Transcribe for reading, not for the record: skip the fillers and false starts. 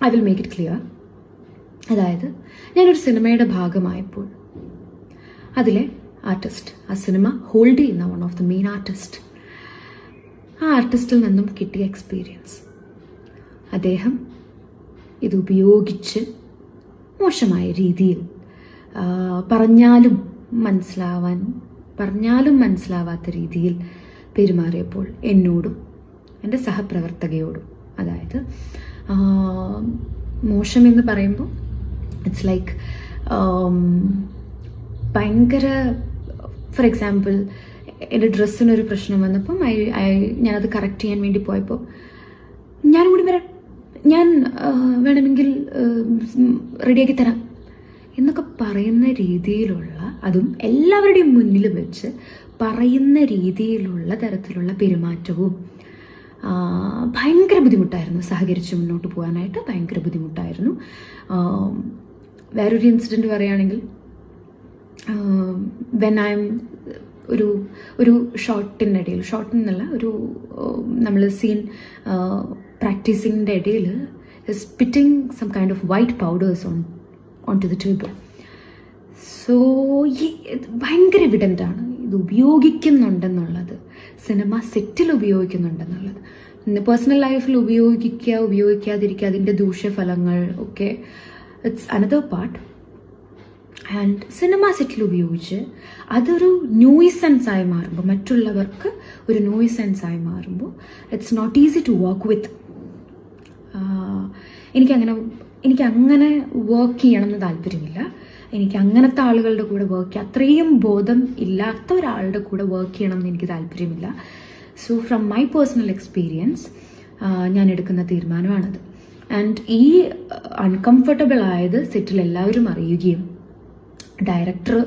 I will make it clear. അതായത് ഞാനൊരു സിനിമയുടെ ഭാഗമായപ്പോൾ അതിലെ ആർട്ടിസ്റ്റ്, ആ സിനിമ ഹോൾഡ് ചെയ്യുന്ന one of the main artist, ആ ആർട്ടിസ്റ്റിൽ നിന്നും കിട്ടിയ എക്സ്പീരിയൻസ്, അദ്ദേഹം ഇത് ഉപയോഗിച്ച് മോശമായ രീതിയിൽ പറഞ്ഞാലും മനസ്സിലാവാത്ത രീതിയിൽ പെരുമാറിയപ്പോൾ എന്നോടും എൻ്റെ സഹപ്രവർത്തകയോടും, അതായത് മോശമെന്ന് പറയുമ്പോൾ ഇറ്റ്സ് ലൈക്ക് ഭയങ്കര, ഫോർ എക്സാമ്പിൾ എൻ്റെ ഡ്രസ്സിനൊരു പ്രശ്നം വന്നപ്പം ഞാനത് കറക്റ്റ് ചെയ്യാൻ വേണ്ടി പോയപ്പോൾ ഞാനും കൂടി വരാം, ഞാൻ വേണമെങ്കിൽ റെഡിയാക്കി തരാം എന്നൊക്കെ പറയുന്ന രീതിയിലുള്ള, അതും എല്ലാവരുടെയും മുന്നിൽ വെച്ച് പറയുന്ന രീതിയിലുള്ള തരത്തിലുള്ള പെരുമാറ്റവും ഭയങ്കര ബുദ്ധിമുട്ടായിരുന്നു. സഹകരിച്ച് മുന്നോട്ട് പോകാനായിട്ട് ഭയങ്കര ബുദ്ധിമുട്ടായിരുന്നു. വേറൊരു ഇൻസിഡൻറ്റ് പറയുകയാണെങ്കിൽ, വെൻ ഐ എം ഒരു ഷോട്ടിനല്ല, നമ്മൾ സീൻ പ്രാക്ടീസിങ്ങിൻ്റെ ഇടയിൽ spitting some kind of white powders on to the table. So ഭയങ്കര എവിഡൻ്റ് ആണ് ഇത് ഉപയോഗിക്കുന്നുണ്ടെന്നുള്ളത്, സിനിമ സെറ്റിൽ ഉപയോഗിക്കുന്നുണ്ടെന്നുള്ളത്. പേഴ്സണൽ ലൈഫിൽ ഉപയോഗിക്കാതിരിക്കുക, അതിൻ്റെ ദൂഷ്യഫലങ്ങൾ ഒക്കെ it's another part. And cinema സെറ്റിൽ ഉപയോഗിച്ച് അതൊരു നോയ്സൻസ് ആയി മാറുമ്പോൾ, മറ്റുള്ളവർക്ക് ഒരു നോയ്സൻസ് ആയി മാറുമ്പോൾ it's not easy to work with. എനിക്കങ്ങനെ വർക്ക് ചെയ്യണമെന്ന് താല്പര്യമില്ല. എനിക്ക് അങ്ങനത്തെ ആളുകളുടെ കൂടെ അത്രയും ബോധം ഇല്ലാത്ത ഒരാളുടെ കൂടെ വർക്ക് ചെയ്യണമെന്ന് എനിക്ക് താല്പര്യമില്ല. So from my personal experience ഞാൻ എടുക്കുന്ന തീരുമാനമാണത്. ആൻഡ് ഈ അൺകംഫർട്ടബിൾ ആയത് സെറ്റിൽ എല്ലാവരും അറിയുകയും ഡയറക്ടർ